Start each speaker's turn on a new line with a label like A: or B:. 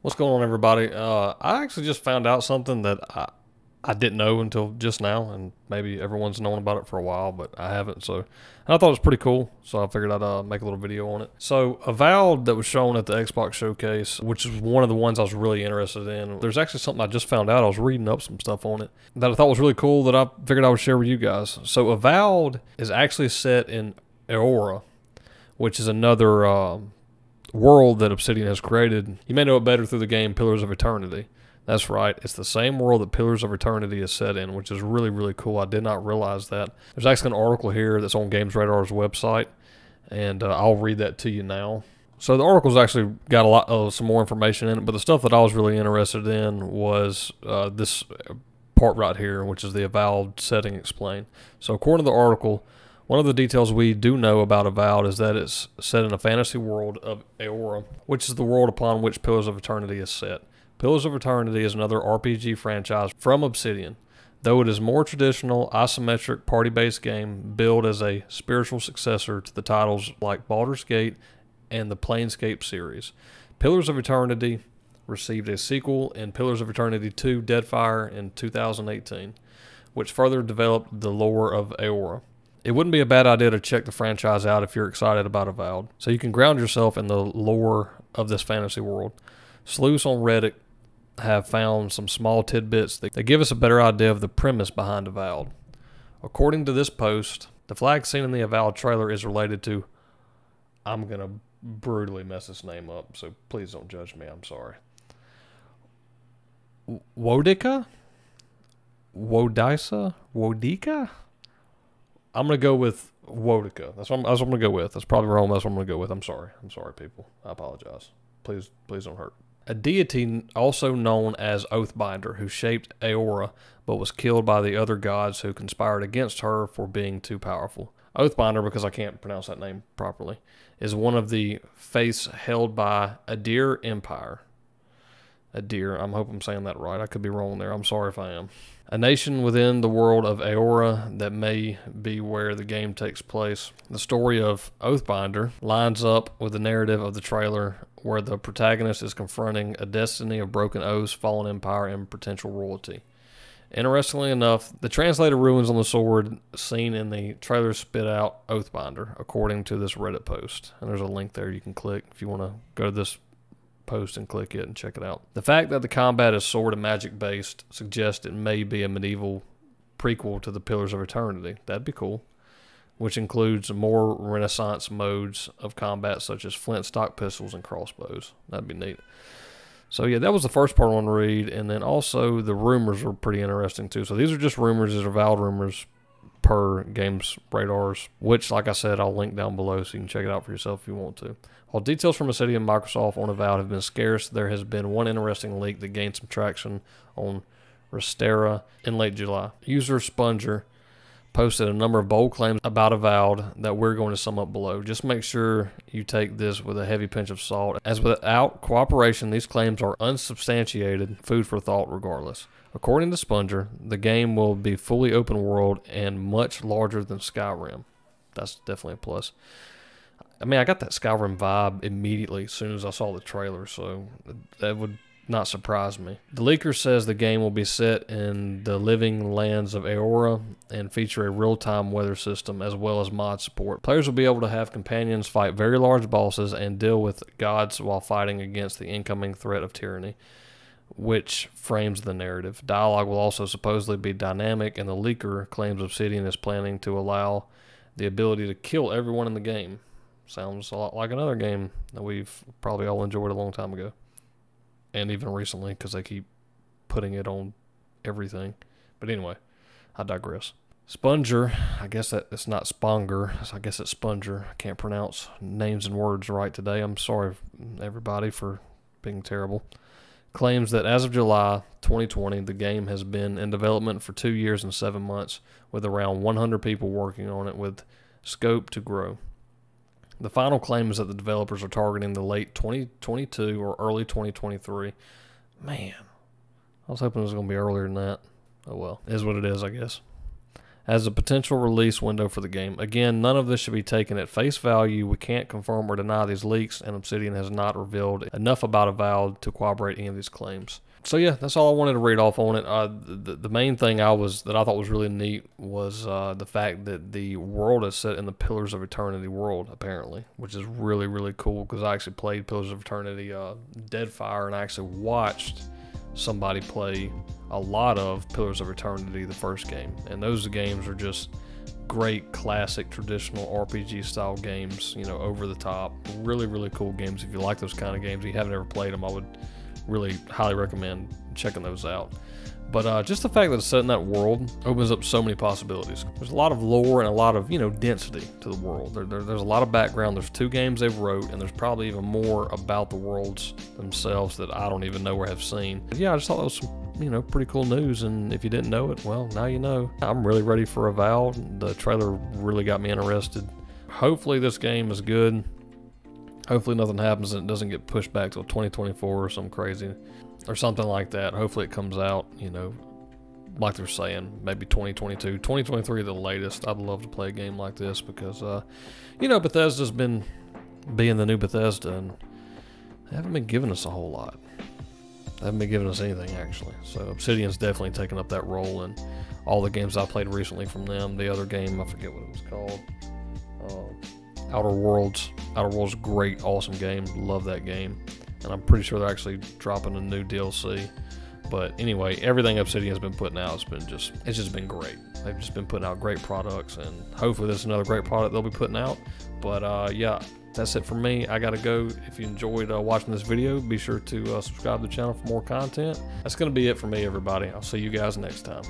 A: What's going on, everybody? I actually just found out something that I didn't know until just now, and maybe everyone's known about it for a while, but I haven't. So, and I thought it was pretty cool, so I figured I'd make a little video on it. So, Avowed that was shown at the Xbox Showcase, which is one of the ones I was really interested in. There's actually something I just found out. I was reading up some stuff on it that I thought was really cool that I figured I would share with you guys. So, Avowed is actually set in Aora, which is another world that Obsidian has created. You may know it better through the game Pillars of Eternity. That's right, it's the same world that Pillars of Eternity is set in, which is really, really cool. I did not realize that. There's actually an article here that's on Games Radar's website, and I'll read that to you now. So the article's actually got a lot of some more information in it, but the stuff that I was really interested in was this part right here, which is the Avowed setting explained. So according to the article, one of the details we do know about Avowed is that it's set in a fantasy world of Aora, which is the world upon which Pillars of Eternity is set. Pillars of Eternity is another RPG franchise from Obsidian. Though it is more traditional, isometric, party-based game billed as a spiritual successor to the titles like Baldur's Gate and the Planescape series. Pillars of Eternity received a sequel in Pillars of Eternity 2 Deadfire in 2018, which further developed the lore of Aora. It wouldn't be a bad idea to check the franchise out if you're excited about Avowed, so you can ground yourself in the lore of this fantasy world. Sleuths on Reddit have found some small tidbits that give us a better idea of the premise behind Avowed. According to this post, the flag seen in the Avowed trailer is related to, I'm going to brutally mess this name up, so please don't judge me, I'm sorry. Wodika? Wodisa? Wodika? I'm going to go with Wodika. That's what I'm going to go with. That's probably wrong, but that's what I'm going to go with. I'm sorry. I'm sorry, people. I apologize. Please don't hurt. A deity also known as Oathbinder, who shaped Aora, but was killed by the other gods who conspired against her for being too powerful. Oathbinder, because I can't pronounce that name properly, is one of the faiths held by Adir Empire. Adir, I hope I'm saying that right. I could be wrong there. I'm sorry if I am. A nation within the world of Aora that may be where the game takes place. The story of Oathbinder lines up with the narrative of the trailer, where the protagonist is confronting a destiny of broken oaths, fallen empire, and potential royalty. Interestingly enough, the translated runes on the sword seen in the trailer spit out Oathbinder, according to this Reddit post. And there's a link there you can click if you want to go to this post and click it and check it out. The fact that the combat is sword and magic based suggests it may be a medieval prequel to the Pillars of Eternity. That'd be cool. Which includes more Renaissance modes of combat such as flint stock pistols and crossbows. That'd be neat. So yeah, that was the first part I want to read, and then also the rumors were pretty interesting too. So these are just rumors, these are valid rumors per Games Radar's, which, like I said, I'll link down below so you can check it out for yourself if you want to. While details from Obsidian and Microsoft on Avowed have been scarce, there has been one interesting leak that gained some traction on Restera in late July. User Sponger posted a number of bold claims about Avowed that we're going to sum up below. Just make sure you take this with a heavy pinch of salt, as without cooperation, these claims are unsubstantiated, food for thought regardless. According to Sponger, the game will be fully open world and much larger than Skyrim. That's definitely a plus. I mean, I got that Skyrim vibe immediately as soon as I saw the trailer, so that would not surprise me. The leaker says the game will be set in the living lands of Aora and feature a real-time weather system as well as mod support. Players will be able to have companions fight very large bosses and deal with gods while fighting against the incoming threat of tyranny, which frames the narrative. Dialogue will also supposedly be dynamic, and the leaker claims Obsidian is planning to allow the ability to kill everyone in the game. Sounds a lot like another game that we've probably all enjoyed a long time ago. And even recently, because they keep putting it on everything. But anyway, I digress. Sponger, I guess that it's not Sponger, I guess it's Sponger. I can't pronounce names and words right today. I'm sorry, everybody, for being terrible. Claims that as of July 2020, the game has been in development for 2 years and 7 months, with around 100 people working on it, with scope to grow. The final claim is that the developers are targeting the late 2022 or early 2023. Man, I was hoping it was going to be earlier than that. Oh well, it is what it is, I guess. as a potential release window for the game. Again, none of this should be taken at face value. We can't confirm or deny these leaks, and Obsidian has not revealed enough about Avowed to corroborate any of these claims. So yeah, that's all I wanted to read off on it. The main thing that I thought was really neat was the fact that the world is set in the Pillars of Eternity world, apparently, which is really, really cool, because I actually played Pillars of Eternity Deadfire, and I actually watched somebody play a lot of Pillars of Eternity, the first game, and those games are just great classic traditional RPG style games, you know, over the top, really, really cool games. If you like those kind of games, if you haven't ever played them, I would really highly recommend checking those out. But just the fact that it's set in that world opens up so many possibilities. There's a lot of lore and a lot of, you know, density to the world. There's a lot of background. There's 2 games they've wrote, and there's probably even more about the worlds themselves that I don't even know or have seen. But yeah, I just thought that was some, you know, pretty cool news, and if you didn't know it, well, now you know. I'm really ready for Avowed. The trailer really got me interested. Hopefully this game is good. Hopefully nothing happens and it doesn't get pushed back till 2024 or something crazy or something like that. Hopefully it comes out, you know, like they're saying, maybe 2022, 2023 the latest. I'd love to play a game like this because, you know, Bethesda's been being the new Bethesda, and they haven't been giving us a whole lot. They haven't been giving us anything, actually. So Obsidian's definitely taken up that role in all the games I played recently from them. The other game, I forget what it was called. Outer Worlds. Outer Worlds, great, awesome game. Love that game. And I'm pretty sure they're actually dropping a new DLC. But anyway, everything Obsidian's been putting out has been it's just been great. They've just been putting out great products, and hopefully this is another great product they'll be putting out. But yeah, that's it for me. I gotta go. If you enjoyed watching this video, be sure to subscribe to the channel for more content. That's gonna be it for me, everybody. I'll see you guys next time.